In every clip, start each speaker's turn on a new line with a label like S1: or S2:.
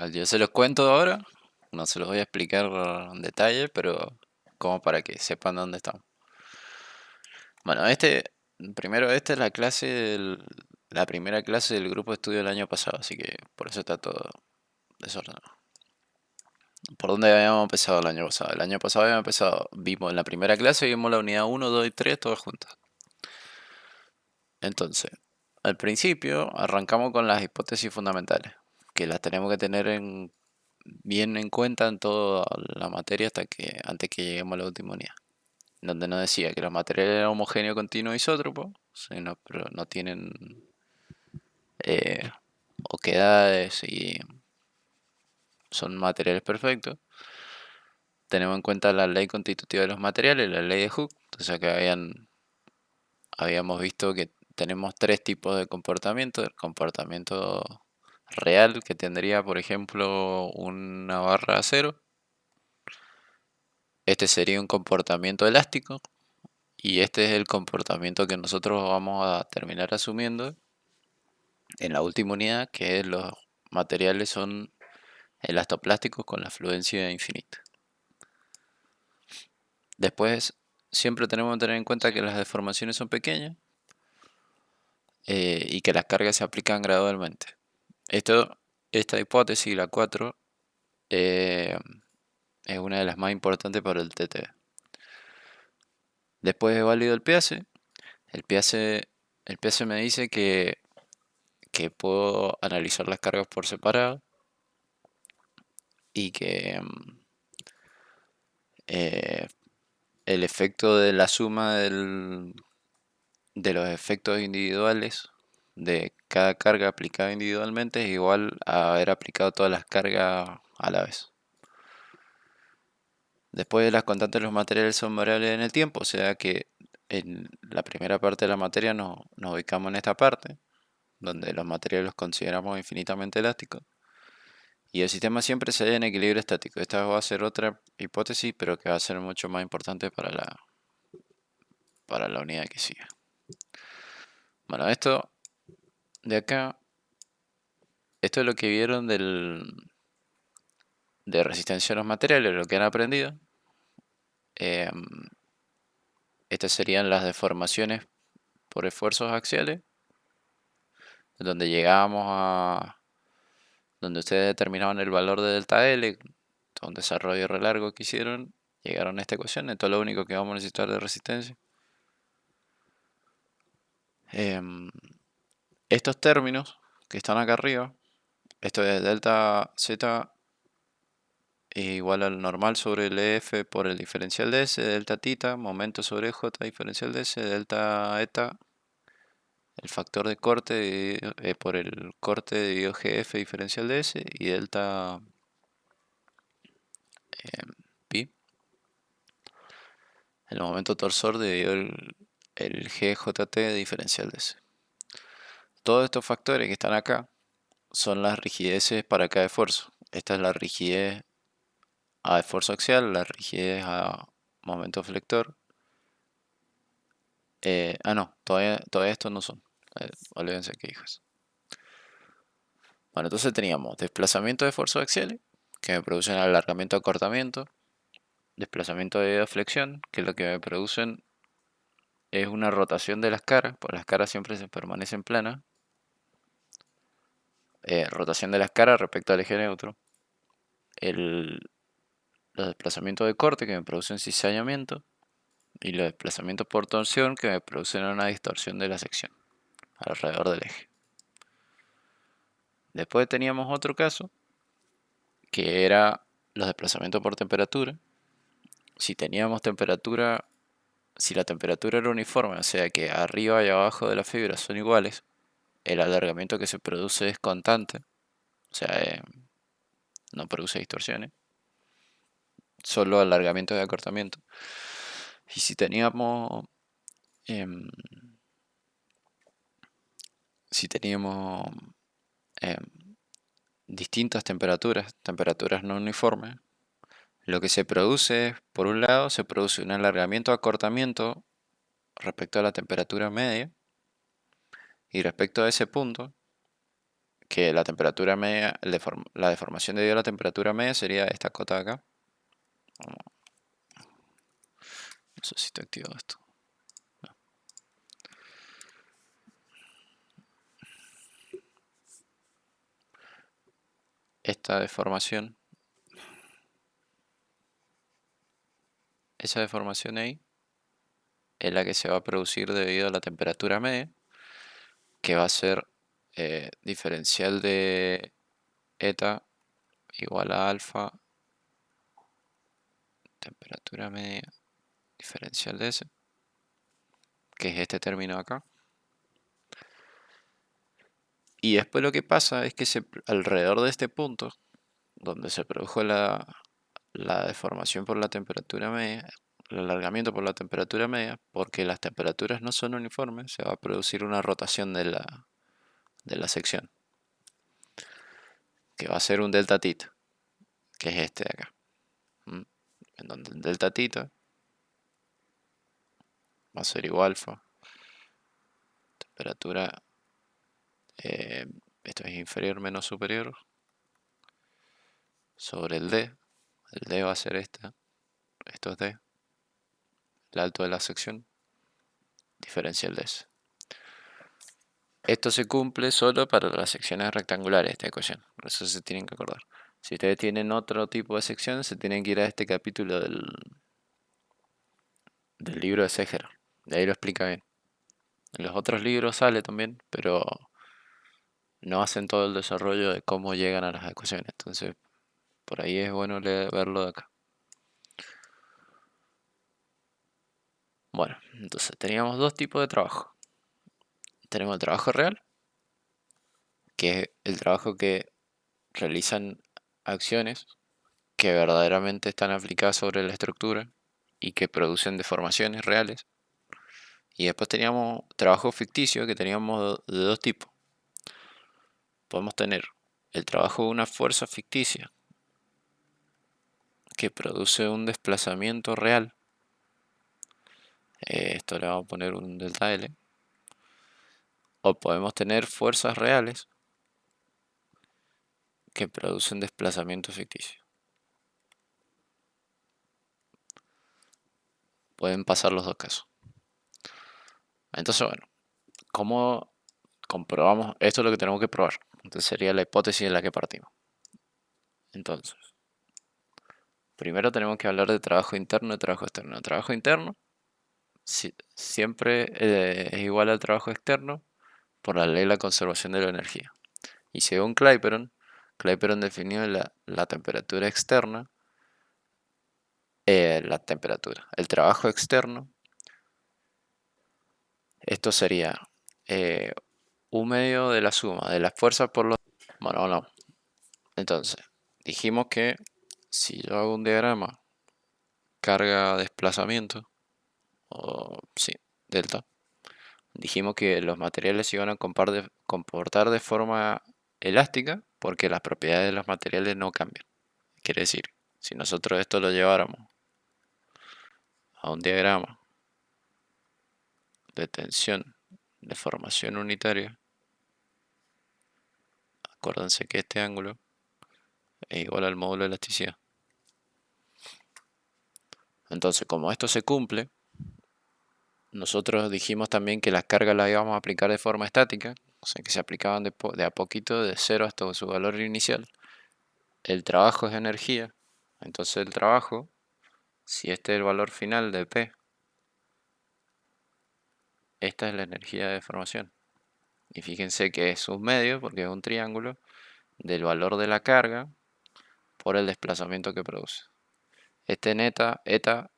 S1: Yo se los cuento ahora, no se los voy a explicar en detalle, pero como para que sepan dónde estamos. Bueno, primero esta es la primera clase del grupo de estudio del año pasado, así que por eso está todo desordenado. ¿Por dónde habíamos empezado el año pasado? El año pasado habíamos empezado, vimos en la primera clase, vimos la unidad uno, 2 y 3 todas juntas. Entonces, al principio arrancamos con las hipótesis fundamentales, que las tenemos que tener bien en cuenta en toda la materia antes que lleguemos a la última unidad, donde nos decía que los materiales eran homogéneos, continuos, isótropos, pero no tienen eh, oquedades y son materiales perfectos. Tenemos en cuenta la ley constitutiva de los materiales, la ley de Hooke, o sea que habíamos visto que tenemos tres tipos de comportamiento: el comportamiento real, que tendría, por ejemplo, una barra de acero. Este sería un comportamiento elástico, y este es el comportamiento que nosotros vamos a terminar asumiendo en la última unidad, que los materiales son elastoplásticos con la fluencia infinita. Después, siempre tenemos que tener en cuenta que las deformaciones son pequeñas y que las cargas se aplican gradualmente. Esta hipótesis, la 4, eh, es una de las más importantes para el TT. Después es válido el PIACE. El PIACE, el PIACE me dice que puedo analizar las cargas por separado y que eh, el efecto de la suma de los efectos individuales de cada carga aplicada individualmente es igual a haber aplicado todas las cargas a la vez. Después, las constantes de los materiales son variables en el tiempo, o sea que en la primera parte de la materia nos ubicamos en esta parte, donde los materiales los consideramos infinitamente elásticos, y el sistema siempre se halla en equilibrio estático. Esta va a ser otra hipótesis, pero que va a ser mucho más importante para la unidad que sigue. Bueno, de acá, esto es lo que vieron de resistencia a los materiales, lo que han aprendido. Em, Estas serían las deformaciones por esfuerzos axiales, donde llegábamos donde ustedes determinaban el valor de delta L, todo un desarrollo re largo que hicieron, llegaron a esta ecuación. Esto es lo único que vamos a necesitar de resistencia. Em, Estos términos que están acá arriba, esto es delta Z igual al normal sobre el EF por el diferencial de S, delta tita, momento sobre J diferencial de S, delta eta, el factor de corte por el corte dividido GF diferencial de S, y delta pi, el momento torsor dividido el GJT diferencial de S. Todos estos factores que están acá son las rigideces para cada esfuerzo. Esta es la rigidez a esfuerzo axial, la rigidez a momento flector. No, todavía estos no son. Olvídense que hijas. Bueno, entonces teníamos desplazamiento de esfuerzos axiales, que me producen alargamiento, acortamiento. Desplazamiento de flexión, que lo que me producen es una rotación de las caras, pues las caras siempre se permanecen planas. Rotación de las caras respecto al eje neutro. Los desplazamientos de corte, que me producen cizallamiento, y los desplazamientos por torsión, que me producen una distorsión de la sección alrededor del eje. Después teníamos otro caso, que era los desplazamientos por temperatura. Si teníamos temperatura, si la temperatura era uniforme, o sea que arriba y abajo de la fibra son iguales, el alargamiento que se produce es constante, o sea, no produce distorsiones, solo alargamiento y acortamiento. Y em, si teníamos em, distintas temperaturas no uniformes, lo que se produce es, por un lado, se produce un alargamiento acortamiento respecto a la temperatura media, y respecto a ese punto, que la temperatura media, la deformación debido a la temperatura media sería esta cota de acá. No sé si está activado esto. No. Esta deformación, esa deformación ahí, es la que se va a producir debido a la temperatura media, que va a ser diferencial de eta igual a alfa, temperatura media, diferencial de S, que es este término acá. Y después lo que pasa es que alrededor de este punto, donde se produjo la deformación por la temperatura media, el alargamiento por la temperatura media, porque las temperaturas no son uniformes, se va a producir una rotación de la sección, que va a ser un delta tita, que es este de acá. En donde el delta tita va a ser igual a alfa, temperatura, esto es inferior menos superior, sobre el D va a ser esto es D, el alto de la sección, diferencial de S. Esto se cumple solo para las secciones rectangulares de esta ecuación, por eso se tienen que acordar. Si ustedes tienen otro tipo de sección, se tienen que ir a este capítulo del libro de Seger, de ahí lo explica bien. En los otros libros sale también, pero no hacen todo el desarrollo de cómo llegan a las ecuaciones, entonces por ahí es bueno verlo de acá. Bueno, entonces teníamos dos tipos de trabajo. Tenemos el trabajo real, que es el trabajo que realizan acciones que verdaderamente están aplicadas sobre la estructura y que producen deformaciones reales. Y después teníamos trabajo ficticio, que teníamos de dos tipos. Podemos tener el trabajo de una fuerza ficticia que produce un desplazamiento real. Esto le vamos a poner un delta L. O podemos tener fuerzas reales que producen desplazamiento ficticio. Pueden pasar los dos casos. Entonces, bueno, ¿cómo comprobamos? Esto es lo que tenemos que probar. Entonces sería la hipótesis de la que partimos. Entonces, primero tenemos que hablar de trabajo interno y trabajo externo. El trabajo interno siempre es igual al trabajo externo por la ley de la conservación de la energía. Y según Clapeyron definió la temperatura externa, el trabajo externo, esto sería un medio de la suma de las fuerzas por los... Bueno, no. Entonces, dijimos que si yo hago un diagrama carga-desplazamiento, o sí, delta, dijimos que los materiales se iban a comportar de forma elástica porque las propiedades de los materiales no cambian. Quiere decir, si nosotros esto lo lleváramos a un diagrama de tensión de formación unitaria, acuérdense que este ángulo es igual al módulo de elasticidad. Entonces, como esto se cumple, nosotros dijimos también que las cargas las íbamos a aplicar de forma estática, o sea que se aplicaban de a poquito, de 0 hasta su valor inicial. El trabajo es energía, entonces el trabajo, si este es el valor final de P, esta es la energía de deformación. Y fíjense que es un medio, porque es un triángulo, del valor de la carga por el desplazamiento que produce. Este eta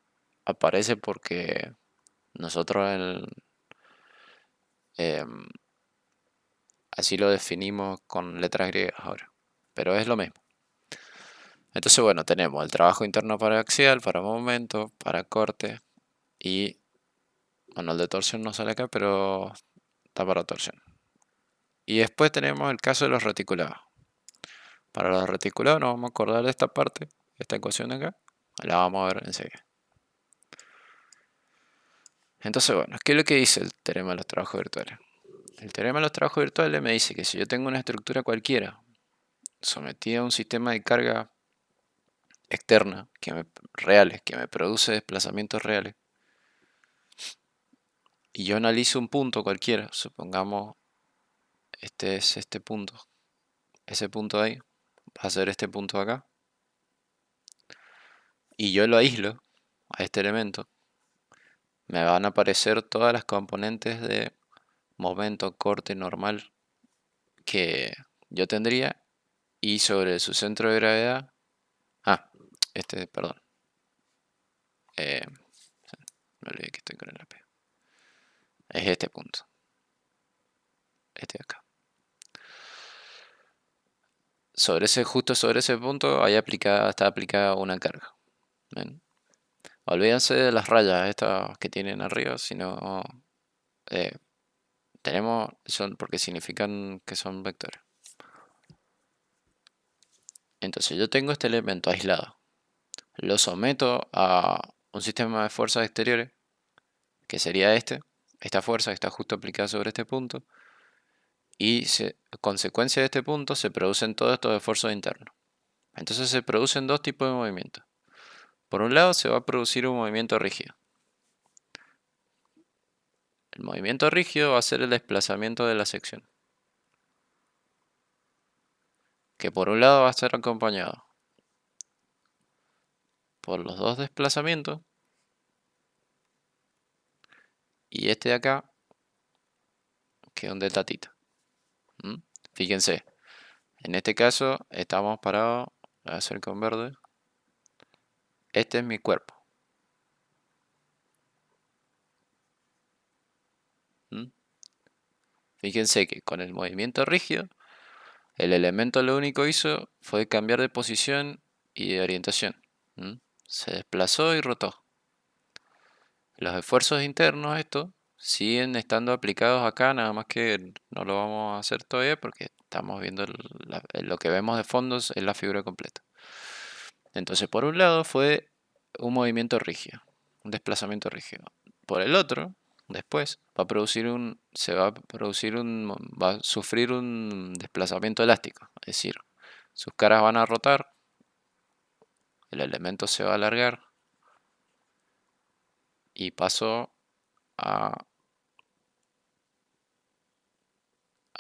S1: aparece porque nosotros em, así lo definimos con letras griegas ahora, pero es lo mismo. Entonces, bueno, tenemos el trabajo interno para axial, para momento, para corte y, bueno, el de torsión no sale acá, pero está para torsión. Y después tenemos el caso de los reticulados. Para los reticulados nos vamos a acordar de esta parte, esta ecuación de acá, la vamos a ver enseguida. Entonces, bueno, ¿qué es lo que dice el teorema de los trabajos virtuales? El teorema de los trabajos virtuales me dice que si yo tengo una estructura cualquiera sometida a un sistema de carga externa reales, que me produce desplazamientos reales, y yo analizo un punto cualquiera, supongamos este es este punto, ese punto de ahí va a ser este punto de acá, y yo lo aíslo a este elemento, me van a aparecer todas las componentes de momento, corte normal que yo tendría, y sobre su centro de gravedad, perdón, eh, me olvidé que estoy con el AP, es este punto, este de acá. Justo sobre ese punto está aplicada una carga. ¿Ven? Olvídense de las rayas estas que tienen arriba, sino eh, son porque significan que son vectores. Entonces yo tengo este elemento aislado, lo someto a un sistema de fuerzas exteriores, que sería esta fuerza que está justo aplicada sobre este punto, y a consecuencia de este punto se producen todos estos esfuerzos internos. Entonces se producen dos tipos de movimientos. Por un lado se va a producir un movimiento rígido. El movimiento rígido va a ser el desplazamiento de la sección, que por un lado va a estar acompañado por los dos desplazamientos y este de acá, que es un delta tita. Fíjense, en este caso estamos parados, voy a hacer con verde. Este es mi cuerpo. Fíjense que con el movimiento rígido, el elemento lo único que hizo fue cambiar de posición y de orientación. Se desplazó y rotó. Los esfuerzos internos, estos, siguen estando aplicados acá, nada más que no lo vamos a hacer todavía porque estamos viendo lo que vemos de fondo es la figura completa. Entonces, por un lado fue un movimiento rígido, un desplazamiento rígido. Por el otro, después, va a sufrir un desplazamiento elástico, es decir, sus caras van a rotar, el elemento se va a alargar y pasó a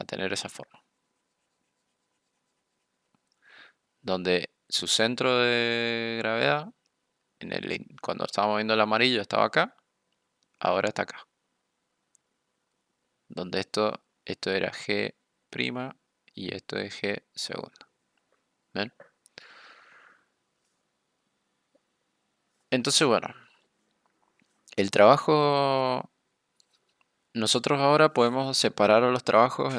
S1: tener esa forma, donde su centro de gravedad, cuando estábamos viendo el amarillo estaba acá, ahora está acá, donde esto era G' y esto es G segundo. ¿Ven? Entonces, bueno, el trabajo, nosotros ahora podemos separar los trabajos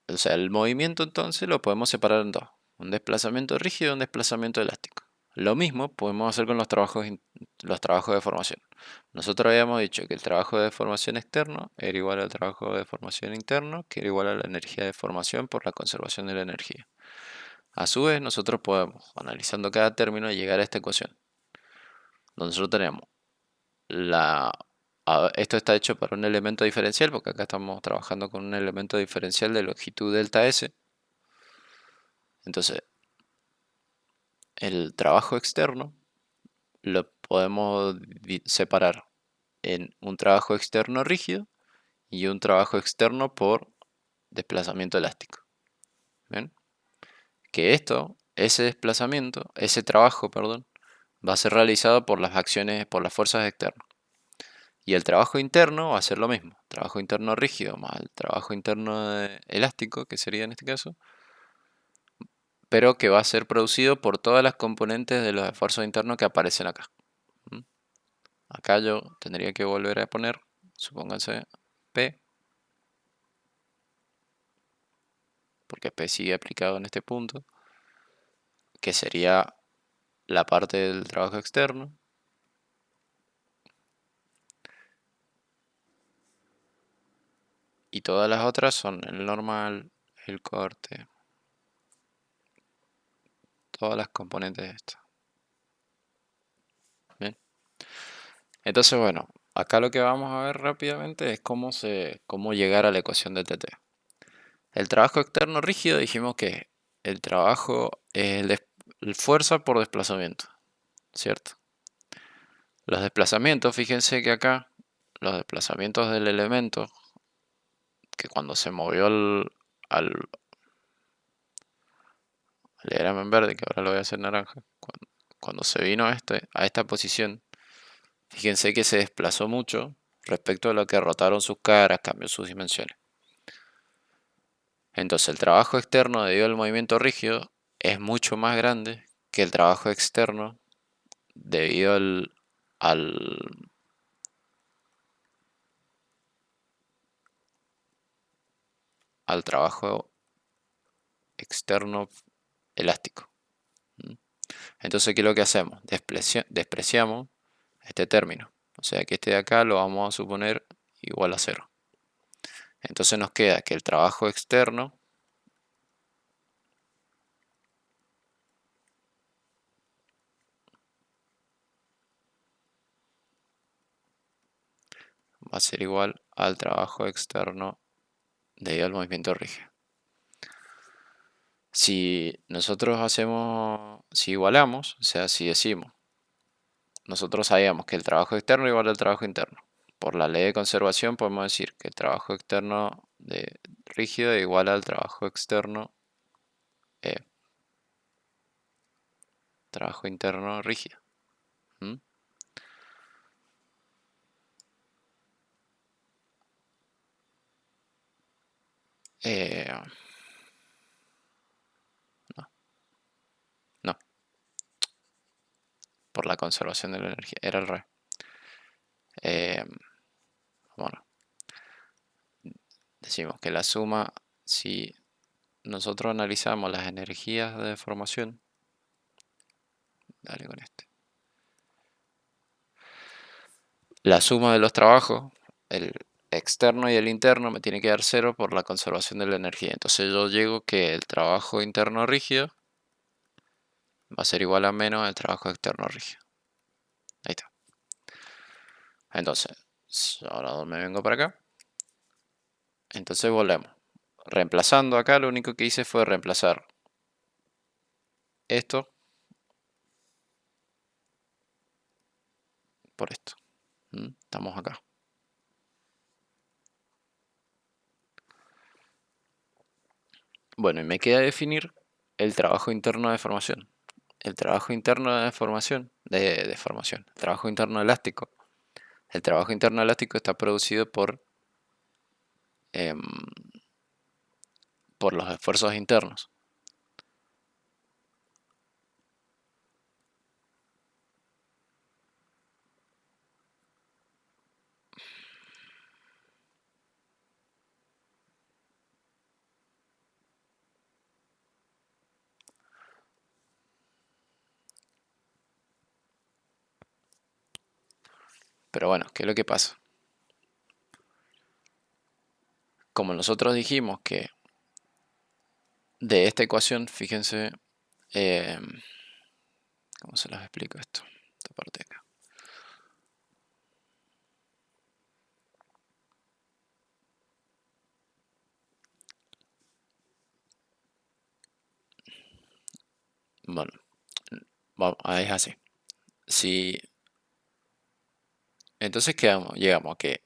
S1: o sea, el movimiento entonces lo podemos separar en dos, un desplazamiento rígido y un desplazamiento elástico. Lo mismo podemos hacer con los trabajos de formación. Nosotros habíamos dicho que el trabajo de formación externo era igual al trabajo de formación interno, que era igual a la energía de formación por la conservación de la energía. A su vez, nosotros podemos, analizando cada término, llegar a esta ecuación, donde nosotros tenemos esto está hecho para un elemento diferencial, porque acá estamos trabajando con un elemento diferencial de longitud delta S. Entonces, el trabajo externo lo podemos separar en un trabajo externo rígido y un trabajo externo por desplazamiento elástico. ¿Ven? Que ese trabajo, perdón, va a ser realizado por por las fuerzas externas. Y el trabajo interno va a ser lo mismo, trabajo interno rígido más el trabajo interno elástico, que sería en este caso, pero que va a ser producido por todas las componentes de los esfuerzos internos que aparecen acá. Acá yo tendría que volver a poner, supónganse, P, porque P sigue aplicado en este punto, que sería la parte del trabajo externo. Y todas las otras son el normal, el corte, todas las componentes de esto. Bien. Entonces, bueno, Acá lo que vamos a ver rápidamente es cómo llegar a la ecuación de TT. El trabajo externo rígido dijimos que el trabajo es el fuerza por desplazamiento, ¿cierto? Los desplazamientos, fíjense que acá, los desplazamientos del elemento, que cuando se movió al diagrama en verde, que ahora lo voy a hacer naranja, cuando se vino a esta posición, fíjense que se desplazó mucho respecto a lo que rotaron sus caras, cambió sus dimensiones. Entonces el trabajo externo debido al movimiento rígido es mucho más grande que el trabajo externo debido al, al trabajo externo elástico. ¿Mm? Entonces, ¿qué es lo que hacemos? Despreciamos este término. O sea que este de acá lo vamos a suponer igual a 0. Entonces nos queda que el trabajo externo va a ser igual al trabajo externo debido al movimiento rígido. Si nosotros si igualamos, o sea, si decimos, nosotros sabíamos que el trabajo externo igual al trabajo interno. Por la ley de conservación podemos decir que el trabajo externo de rígido es igual al trabajo externo, trabajo interno rígido. ¿Mm? Eh, no, no, por la conservación de la energía, era el revés. Eh, bueno, decimos que la suma, si nosotros analizamos las energías de deformación, dale con este. La suma de los trabajos, el externo y el interno, me tiene que dar 0 por la conservación de la energía. Entonces yo llego que el trabajo interno rígido va a ser igual a menos el trabajo externo rígido. Ahí está. Entonces, ahora me vengo para acá. Entonces volvemos. Reemplazando acá, lo único que hice fue reemplazar esto por esto. Estamos acá. Bueno, y me queda definir el trabajo interno de deformación. El trabajo interno de deformación, el trabajo interno elástico. El trabajo interno elástico está producido em, por los esfuerzos internos. Pero bueno, ¿qué es lo que pasa? Como nosotros dijimos que de esta ecuación, fíjense, ¿cómo se los explico esto? Esta parte de acá. Bueno, es así. Si Entonces llegamos a que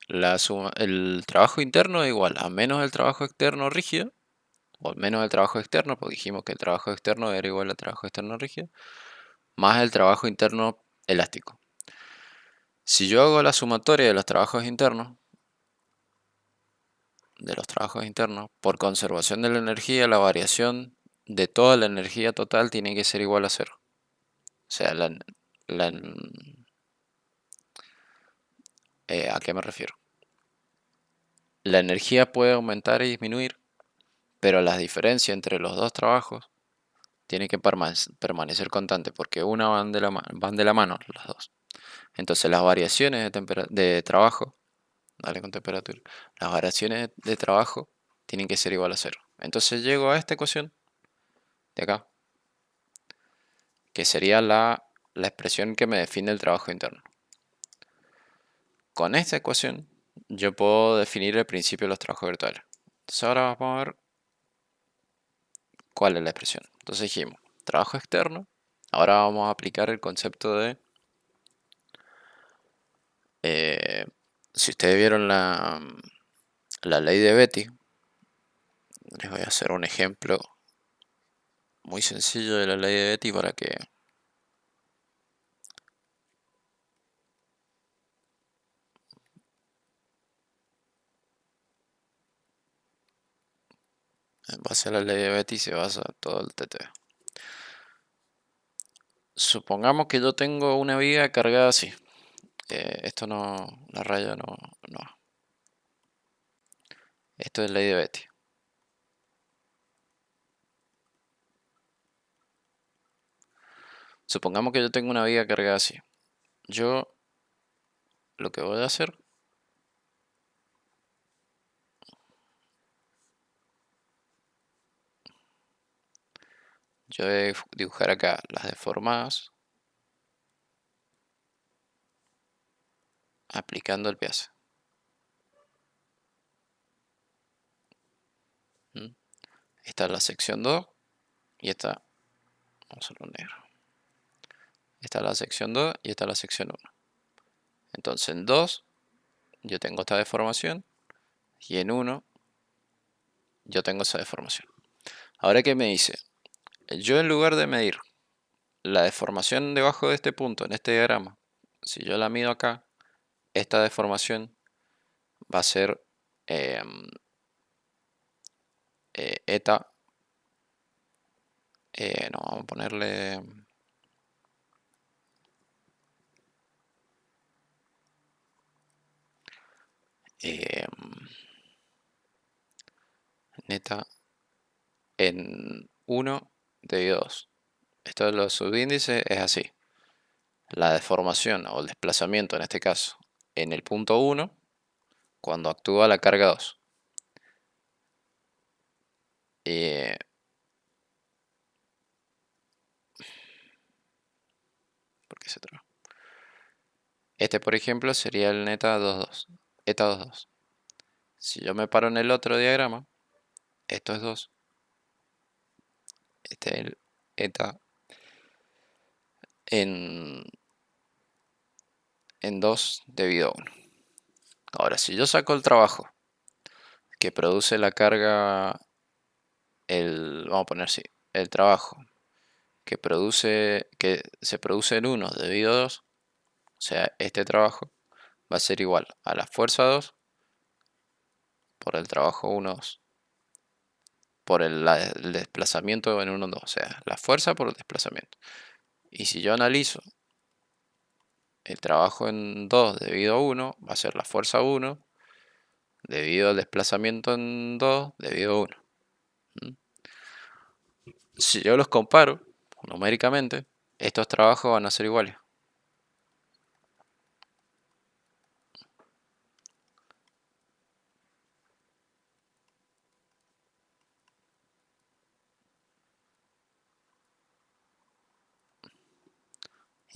S1: el trabajo interno es igual a menos el trabajo externo rígido, o menos el trabajo externo, porque dijimos que el trabajo externo era igual al trabajo externo rígido, más el trabajo interno elástico. Si yo hago la sumatoria de los trabajos internos, por conservación de la energía, la variación de toda la energía total tiene que ser igual a 0. O sea, la- ¿a qué me refiero? La energía puede aumentar y disminuir, pero la diferencia entre los dos trabajos tiene que permanecer constante porque van de la mano las dos. Entonces las variaciones de trabajo, dale con temperatura, las variaciones de trabajo tienen que ser igual a 0. Entonces llego a esta ecuación de acá, que sería la expresión que me define el trabajo interno. con esta ecuación yo puedo definir el principio de los trabajos virtuales. Entonces ahora vamos a ver cuál es la expresión. Entonces dijimos, trabajo externo. Ahora vamos a aplicar el concepto de... si ustedes vieron la ley de Betti, les voy a hacer un ejemplo muy sencillo de la ley de Betti para que en base a la ley de Betti se basa todo el TTV. Supongamos que yo tengo una viga cargada así. Esto no, la raya no. Esto es ley de Betti. Supongamos que yo tengo una viga cargada así. Yo lo que voy a hacer, yo voy a dibujar acá las deformadas aplicando el peaje. Esta es la sección 2 y esta, vamos a hacerlo negro. Esta es la sección 2 y esta es la sección 1. Entonces en 2 yo tengo esta deformación y en 1 yo tengo esa deformación. Ahora, ¿qué me dice? Yo, en lugar de medir la deformación debajo de este punto en este diagrama, si yo la mido acá, esta deformación va a ser eta, no, vamos a ponerle neta en 1 dividido 2. Esto de los subíndices es así. La deformación o el desplazamiento en este caso en el punto 1 cuando actúa la carga 2. ¿Por qué se traba? Este, por ejemplo, sería el neta 2,2. Eta 2,2. Si yo me paro en el otro diagrama, esto es 2. Este es el eta en 2 debido a 1. Ahora, si yo saco el trabajo que produce la carga, vamos a poner así, el trabajo que se produce en 1 debido a 2, o sea, este trabajo va a ser igual a la fuerza 2 por el trabajo 1,2 por el desplazamiento en 1,2, o sea, la fuerza por el desplazamiento. Y si yo analizo el trabajo en 2 debido a 1, va a ser la fuerza 1 debido al desplazamiento en 2 debido a 1. Si yo los comparo numéricamente, estos trabajos van a ser iguales.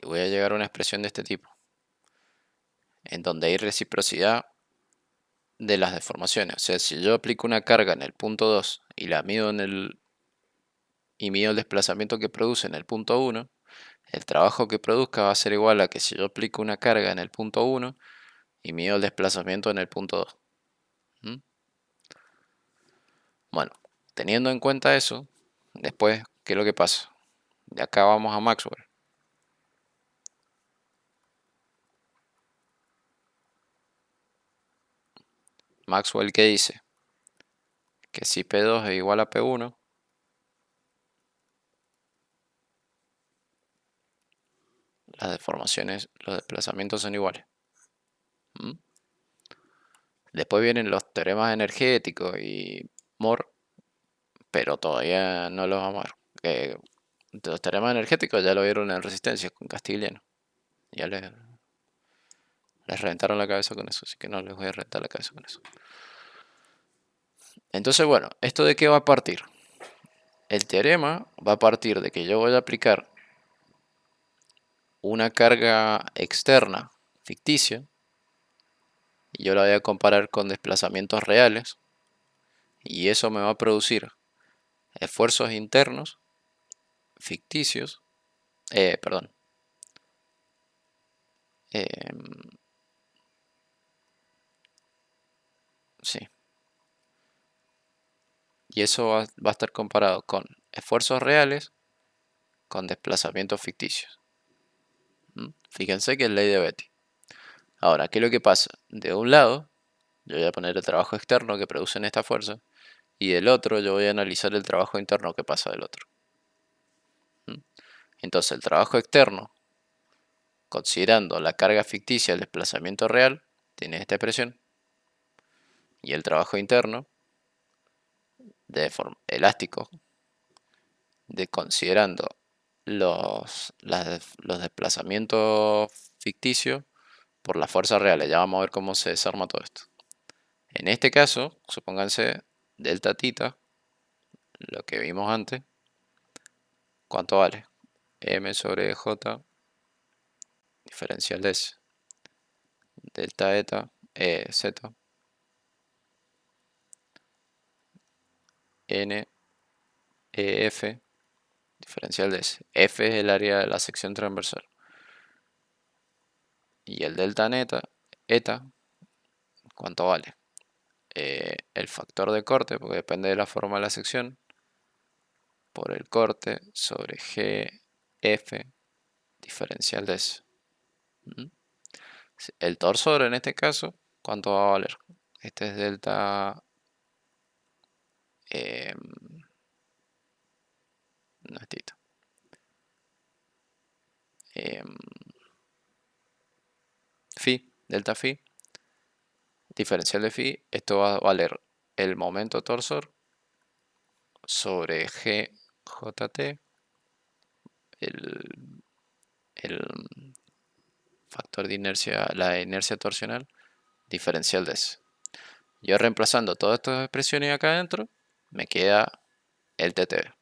S1: Y voy a llegar a una expresión de este tipo, en donde hay reciprocidad de las deformaciones. O sea, si yo aplico una carga en el punto 2 y la mido mido el desplazamiento que produce en el punto 1, el trabajo que produzca va a ser igual a que si yo aplico una carga en el punto 1 y mido el desplazamiento en el punto 2. Bueno, teniendo en cuenta eso, después, ¿qué es lo que pasa? De acá vamos a Maxwell. Maxwell, ¿qué dice? Que si P2 es igual a P1, las deformaciones, los desplazamientos son iguales. Después vienen los teoremas energéticos y Moore, pero todavía no los vamos a ver. Los teoremas energéticos ya lo vieron en Resistencia con Castigliano. Ya les reventaron la cabeza con eso, así que no les voy a reventar la cabeza con eso. Entonces, bueno, ¿esto de qué va a partir? El teorema va a partir de que yo voy a aplicar una carga externa ficticia y yo la voy a comparar con desplazamientos reales, y eso me va a producir esfuerzos internos ficticios, perdón, em, sí, y eso va a estar comparado con esfuerzos reales con desplazamientos ficticios. Fíjense que es ley de Betti. Ahora, ¿qué es lo que pasa? De un lado, yo voy a poner el trabajo externo que producen esta fuerza, y del otro yo voy a analizar el trabajo interno que pasa del otro. Entonces, el trabajo externo, considerando la carga ficticia del desplazamiento real, tiene esta expresión, y el trabajo interno, de forma elástico, considerando los desplazamientos ficticios por las fuerzas reales. Ya vamos a ver cómo se desarma todo esto. En este caso, supónganse delta tita, lo que vimos antes, ¿cuánto vale? M sobre J diferencial de S. Delta eta, Z, N, F, diferencial de S. F es el área de la sección transversal. Y el delta neta, eta, ¿cuánto vale? El factor de corte, porque depende de la forma de la sección, por el corte sobre GF diferencial de S. El torsor en este caso, ¿cuánto va a valer? Este es delta... no es tita. Phi, delta phi, diferencial de phi, esto va a valer el momento torsor sobre GJT, el factor de inercia, la inercia torsional, diferencial de S. Yo reemplazando todas estas expresiones acá adentro, me queda el TTB.